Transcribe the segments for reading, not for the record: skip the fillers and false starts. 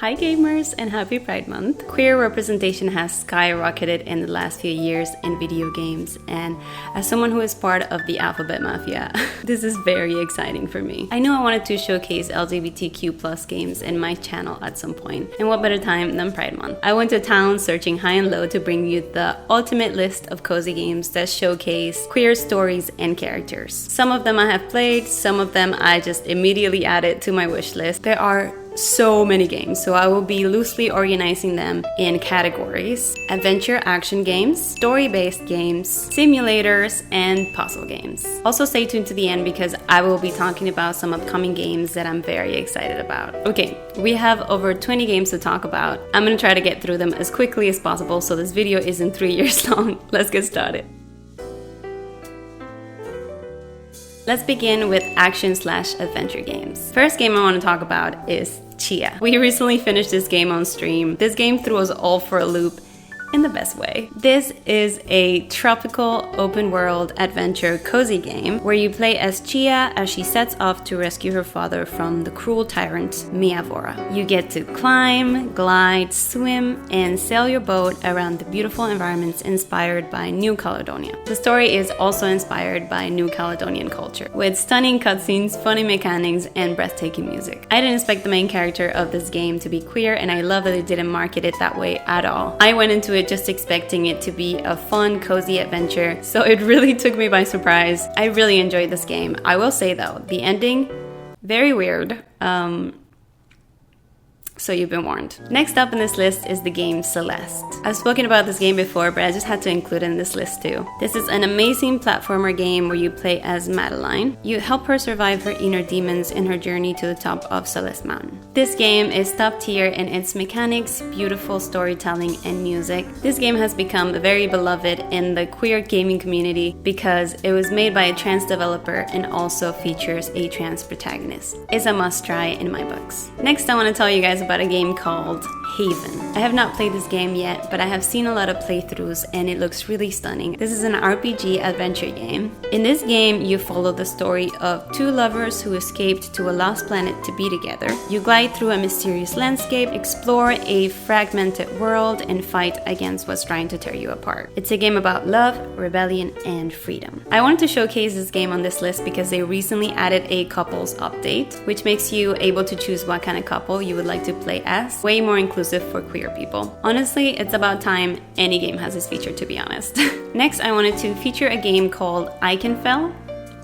Hi gamers and happy Pride Month. Queer representation has skyrocketed in the last few years in video games, and as someone who is part of the alphabet mafia, this is very exciting for me. I knew I wanted to showcase LGBTQ+ games in my channel at some point, and what better time than Pride Month. I went to town searching high and low to bring you the ultimate list of cozy games that showcase queer stories and characters. Some of them I have played, some of them I just immediately added to my wish list. There are so many games, so I will be loosely organizing them in categories: adventure action games, story-based games, simulators, and puzzle games. Also stay tuned to the end because I will be talking about some upcoming games that I'm very excited about. Okay, we have over 20 games to talk about. I'm gonna try to get through them as quickly as possible so this video isn't 3 years long. Let's get started. Let's begin with action/adventure games. First game I want to talk about is Tchia. We recently finished this game on stream. This game threw us all for a loop in the best way. This is a tropical open world adventure cozy game where you play as Tchia as she sets off to rescue her father from the cruel tyrant Miavora. You get to climb, glide, swim, and sail your boat around the beautiful environments inspired by New Caledonia. The story is also inspired by New Caledonian culture, with stunning cutscenes, funny mechanics, and breathtaking music. I didn't expect the main character of this game to be queer, and I love that they didn't market it that way at all. I went into it just expecting it to be a fun, cozy adventure, so it really took me by surprise. I really enjoyed this game. I will say though, the ending, very weird. So you've been warned. Next up in this list is the game Celeste. I've spoken about this game before, but I just had to include it in this list too. This is an amazing platformer game where you play as Madeline. You help her survive her inner demons in her journey to the top of Celeste Mountain. This game is top tier in its mechanics, beautiful storytelling, and music. This game has become very beloved in the queer gaming community because it was made by a trans developer and also features a trans protagonist. It's a must try in my books. Next, I want to tell you guys about a game called Haven. I have not played this game yet, but I have seen a lot of playthroughs and it looks really stunning. This is an RPG adventure game. In this game, you follow the story of two lovers who escaped to a lost planet to be together. You glide through a mysterious landscape, explore a fragmented world, and fight against what's trying to tear you apart. It's a game about love, rebellion, and freedom. I wanted to showcase this game on this list because they recently added a couples update, which makes you able to choose what kind of couple you would like to play as. Way more inclusive for queer people. Honestly, it's about time any game has this feature, to be honest. Next, I wanted to feature a game called Ikenfell,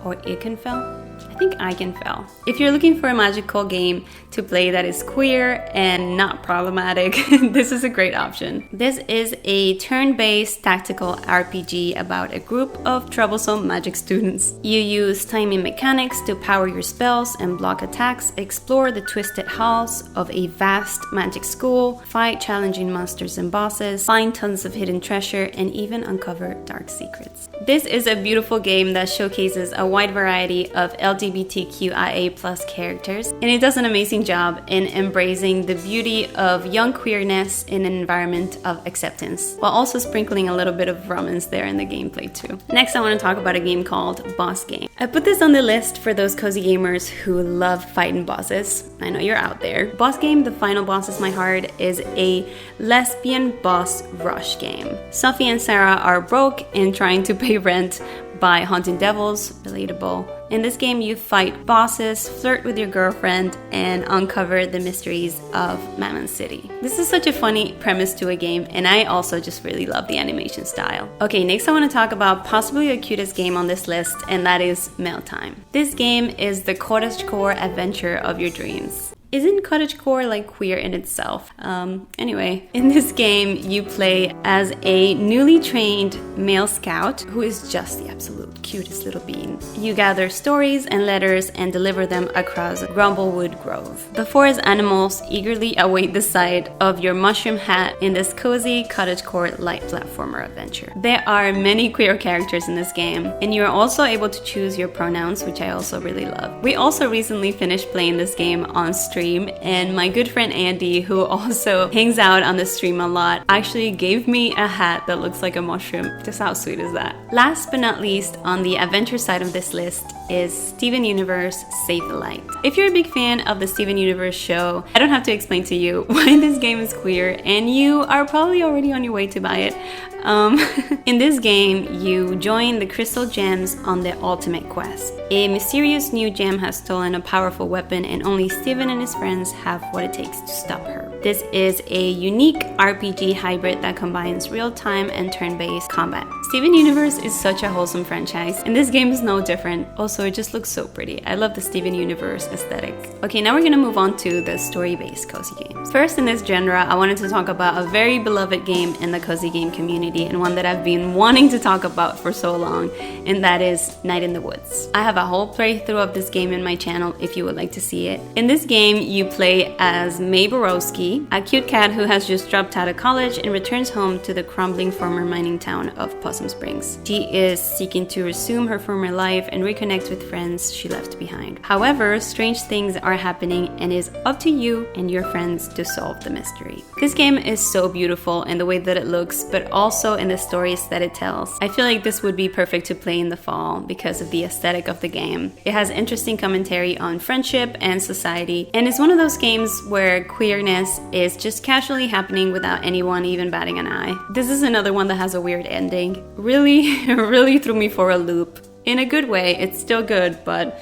or Ikenfell? I think Ikenfell. If you're looking for a magical game to play that is queer and not problematic, this is a great option. This is a turn-based tactical RPG about a group of troublesome magic students. You use timing mechanics to power your spells and block attacks, explore the twisted halls of a vast magic school, fight challenging monsters and bosses, find tons of hidden treasure, and even uncover dark secrets. This is a beautiful game that showcases a wide variety of LGBTQIA+ characters, and it does an amazing job in embracing the beauty of young queerness in an environment of acceptance, while also sprinkling a little bit of romance there in the gameplay too. Next, I want to talk about a game called BossGame. I put this on the list for those cozy gamers who love fighting bosses. I know you're out there. BossGame, The Final Boss Is My Heart, is a lesbian boss rush game. Sophie and Sarah are broke and trying to pay rent by hunting devils. Relatable. In this game, you fight bosses, flirt with your girlfriend, and uncover the mysteries of Mammon City. This is such a funny premise to a game, and I also just really love the animation style. Okay, next I want to talk about possibly the cutest game on this list, and that is MailTime. This game is the cottagecore adventure of your dreams. Isn't cottagecore like queer in itself? Anyway, in this game, you play as a newly trained male scout who is just the absolute cutest little bean. You gather stories and letters and deliver them across Grumblewood Grove. The forest animals eagerly await the sight of your mushroom hat in this cozy cottagecore light platformer adventure. There are many queer characters in this game, and you are also able to choose your pronouns, which I also really love. We also recently finished playing this game on stream stream, and my good friend Andy, who also hangs out on the stream a lot, actually gave me a hat that looks like a mushroom. Just how sweet is that? Last but not least, on the adventure side of this list is Steven Universe Save the Light. If you're a big fan of the Steven Universe show, I don't have to explain to you why this game is queer, and you are probably already on your way to buy it. In this game, you join the Crystal Gems on the ultimate quest. A mysterious new gem has stolen a powerful weapon, and only Steven and his friends have what it takes to stop her. This is a unique RPG hybrid that combines real-time and turn-based combat. Steven Universe is such a wholesome franchise, and this game is no different. Also, it just looks so pretty. I love the Steven Universe aesthetic. Okay, now we're gonna move on to the story-based cozy games. First in this genre, I wanted to talk about a very beloved game in the cozy game community, and one that I've been wanting to talk about for so long, and that is Night in the Woods. I have a whole playthrough of this game in my channel if you would like to see it. In this game, you play as May Borowski, a cute cat who has just dropped out of college and returns home to the crumbling former mining town of Possum Springs. She is seeking to resume her former life and reconnect with friends she left behind. However, strange things are happening, and it is up to you and your friends to solve the mystery. This game is so beautiful in the way that it looks, but also in the stories that it tells. I feel like this would be perfect to play in the fall because of the aesthetic of the game. It has interesting commentary on friendship and society, and it's one of those games where queerness is just casually happening without anyone even batting an eye. This is another one that has a weird ending. Really threw me for a loop. In a good way, it's still good, but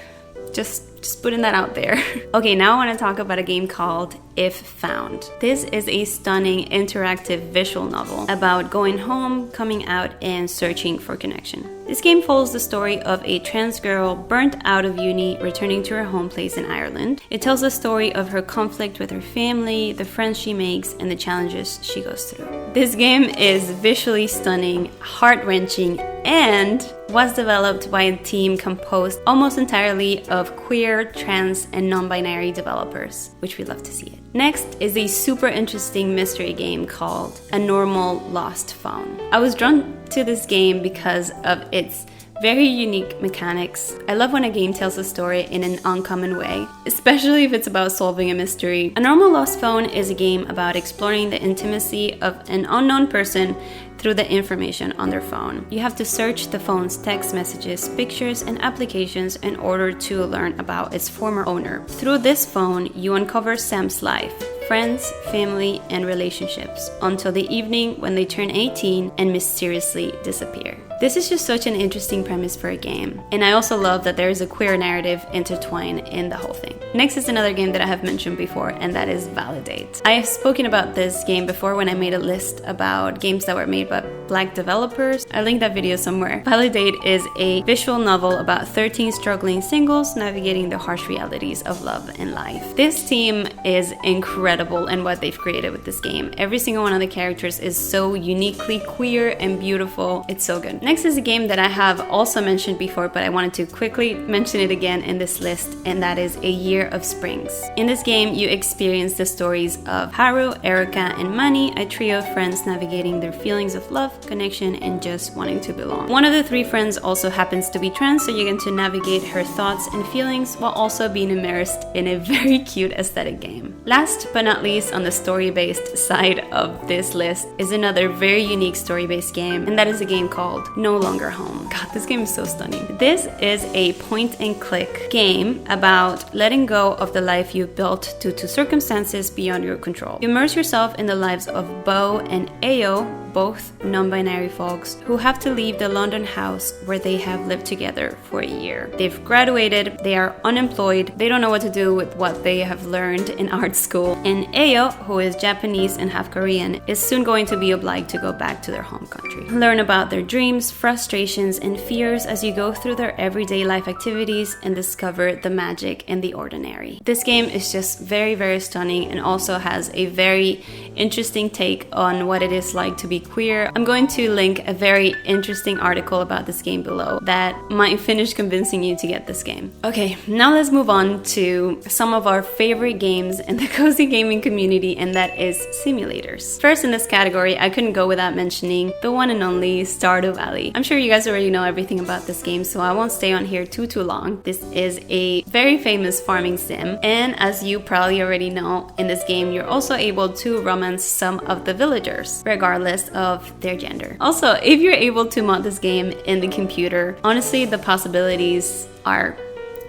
just putting that out there. Okay, now I want to talk about a game called If Found. This is a stunning interactive visual novel about going home, coming out, and searching for connection. This game follows the story of a trans girl burnt out of uni returning to her home place in Ireland. It tells the story of her conflict with her family, the friends she makes, and the challenges she goes through. This game is visually stunning, heart-wrenching, and was developed by a team composed almost entirely of queer, trans, and non-binary developers, which we love to see it. Next is a super interesting mystery game called A Normal Lost Phone. I was drawn to this game because of its very unique mechanics. I love when a game tells a story in an uncommon way, especially if it's about solving a mystery. A Normal Lost Phone is a game about exploring the intimacy of an unknown person through the information on their phone. You have to search the phone's text messages, pictures, and applications in order to learn about its former owner. Through this phone, you uncover Sam's life, friends, family, and relationships until the evening when they turn 18 and mysteriously disappear. This is just such an interesting premise for a game, and I also love that there is a queer narrative intertwined in the whole thing. Next is another game that I have mentioned before, and that is Validate. I have spoken about this game before when I made a list about games that were made by Black developers. I linked that video somewhere. Validate is a visual novel about 13 struggling singles navigating the harsh realities of love and life. This team is incredible in what they've created with this game. Every single one of the characters is so uniquely queer and beautiful. It's so good. Next is a game that I have also mentioned before, but I wanted to quickly mention it again in this list, and that is A Year of Springs. In this game, you experience the stories of Haru, Erica, and Mani, a trio of friends navigating their feelings of love, connection, and just wanting to belong. One of the three friends also happens to be trans, so you get to navigate her thoughts and feelings while also being immersed in a very cute aesthetic game. Last but not least, on the story-based side of this list is another very unique story-based game, and that is a game called No Longer Home. God, this game is so stunning. This is a point-and-click game about letting go of the life you built due to circumstances beyond your control. You immerse yourself in the lives of Bo and Ayo, both non-binary folks who have to leave the London house where they have lived together for a year. They've graduated, they are unemployed, they don't know what to do with what they have learned in art school, and Ayo, who is Japanese and half Korean, is soon going to be obliged to go back to their home country. Learn about their dreams, frustrations, and fears as you go through their everyday life activities and discover the magic in the ordinary. This game is just very, very stunning and also has a very interesting take on what it is like to be queer. I'm going to link a very interesting article about this game below that might finish convincing you to get this game. Okay, now let's move on to some of our favorite games in the cozy gaming community, and that is simulators. First in this category, I couldn't go without mentioning the one and only Stardew Valley. alley. I'm sure you guys already know everything about this game, so I won't stay on here too long. This is a very famous farming sim, and as you probably already know, in this game you're also able to romance some of the villagers, regardless of their gender. Also, if you're able to mod this game in the computer, honestly, the possibilities are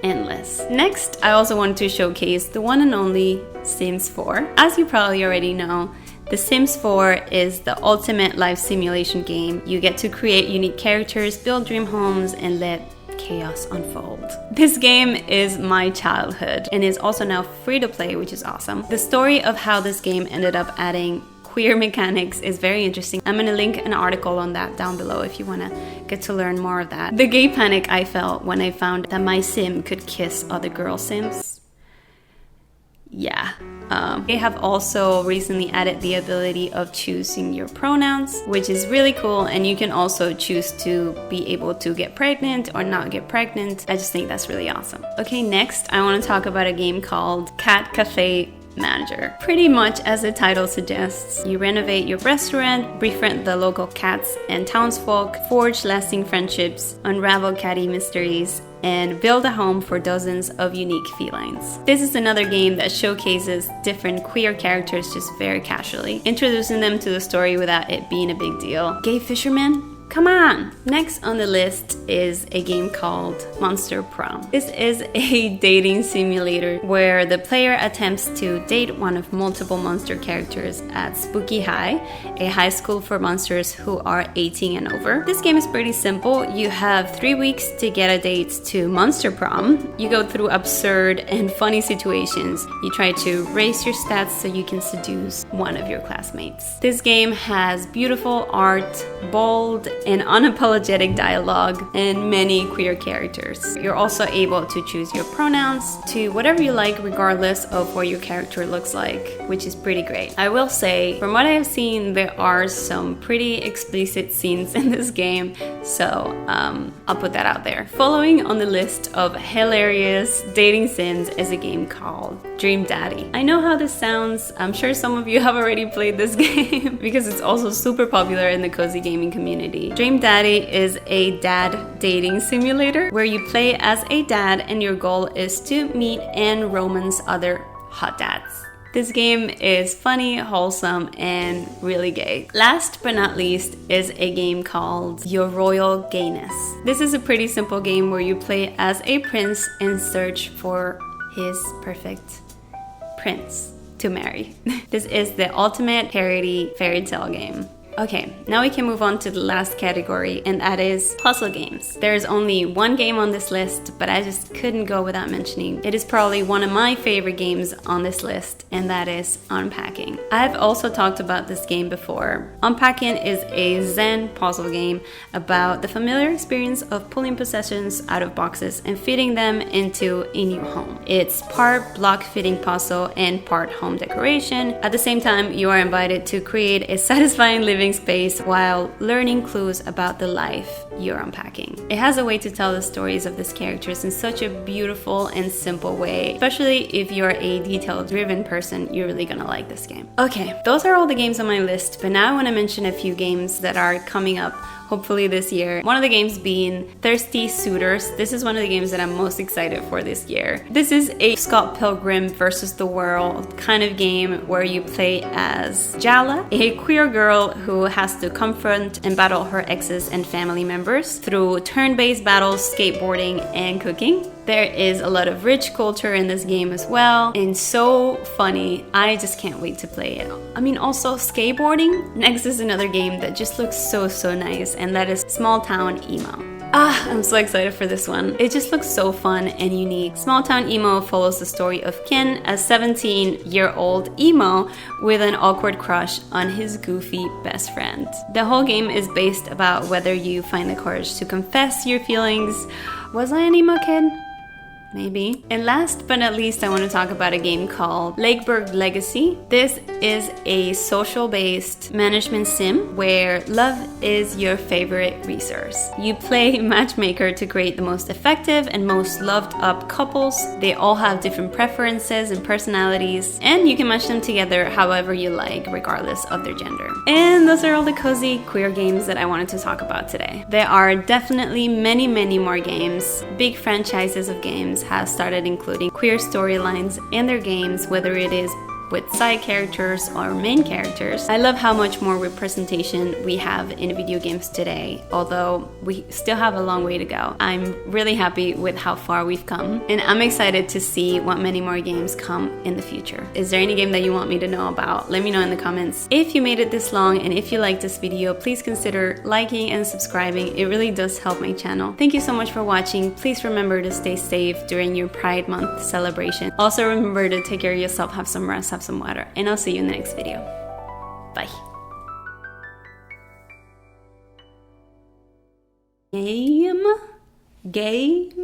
endless. Next, I also wanted to showcase the one and only Sims 4. As you probably already know, The Sims 4 is the ultimate life simulation game. You get to create unique characters, build dream homes, and let chaos unfold. This game is my childhood and is also now free to play, which is awesome. The story of how this game ended up adding queer mechanics is very interesting. I'm gonna link an article on that down below if you wanna get to learn more of that. The gay panic I felt when I found that my sim could kiss other girl sims. Yeah. They have also recently added the ability of choosing your pronouns, which is really cool, and you can also choose to be able to get pregnant or not get pregnant. I just think that's really awesome. Okay, next I want to talk about a game called Cat Cafe Manager. Pretty much as the title suggests, you renovate your restaurant, befriend the local cats and townsfolk, forge lasting friendships, unravel catty mysteries, and build a home for dozens of unique felines. This is another game that showcases different queer characters just very casually, introducing them to the story without it being a big deal. Gay fisherman? Come on! Next on the list is a game called Monster Prom. This is a dating simulator where the player attempts to date one of multiple monster characters at Spooky High, a high school for monsters who are 18 and over. This game is pretty simple. You have 3 weeks to get a date to Monster Prom. You go through absurd and funny situations. You try to raise your stats so you can seduce one of your classmates. This game has beautiful art, bold and unapologetic dialogue, and many queer characters. You're also able to choose your pronouns to whatever you like regardless of what your character looks like, which is pretty great. I will say, from what I have seen, there are some pretty explicit scenes in this game, so I'll put that out there. Following on the list of hilarious dating sims is a game called Dream Daddy. I know how this sounds. I'm sure some of you have already played this game because it's also super popular in the cozy gaming community. Dream Daddy is a dad dating simulator where you play as a dad and your goal is to meet and romance other hot dads. This game is funny, wholesome, and really gay. Last but not least is a game called Your Royal Gayness. This is a pretty simple game where you play as a prince and search for his perfect prince to marry. This is the ultimate parody fairy tale game. Okay, now we can move on to the last category, and that is puzzle games. There's only one game on this list, but I just couldn't go without mentioning. It is probably one of my favorite games on this list, and that is Unpacking. I've also talked about this game before. Unpacking is a Zen puzzle game about the familiar experience of pulling possessions out of boxes and fitting them into a new home. It's part block fitting puzzle and part home decoration. At the same time, you are invited to create a satisfying living space while learning clues about the life you're unpacking. It has a way to tell the stories of these characters in such a beautiful and simple way. Especially if you're a detail-driven person, you're really gonna like this game. Okay, those are all the games on my list, but now I want to mention a few games that are coming up hopefully this year. One of the games being Thirsty Suitors. This is one of the games that I'm most excited for this year. This is a Scott Pilgrim versus the world kind of game where you play as Jala, a queer girl who has to confront and battle her exes and family members through turn-based battles, skateboarding, and cooking. There is a lot of rich culture in this game as well, and so funny. I just can't wait to play it. I mean, also skateboarding. Next is another game that just looks so nice, and that is Small Town Emo. I'm so excited for this one. It just looks so fun and unique. Small Town Emo follows the story of Ken, a 17-year-old emo with an awkward crush on his goofy best friend. The whole game is based about whether you find the courage to confess your feelings. Was I an emo kid? maybe. And last but not least, I want to talk about a game called Lakeburg Legacy. This is a social-based management sim where love is your favorite resource. You play matchmaker to create the most effective and most loved up couples. They all have different preferences and personalities, and you can match them together however you like, regardless of their gender. And those are all the cozy queer games that I wanted to talk about today. There are definitely many more games. Big franchises of games have started including queer storylines in their games, whether it is with side characters or main characters. I love how much more representation we have in video games today, although we still have a long way to go. I'm really happy with how far we've come, and I'm excited to see what many more games come in the future. Is there any game that you want me to know about? Let me know in the comments. If you made it this long and if you liked this video, please consider liking and subscribing. It really does help my channel. Thank you so much for watching. Please remember to stay safe during your Pride Month celebration. Also remember to take care of yourself, have some rest, have some water, and I'll see you in the next video. Bye. Game.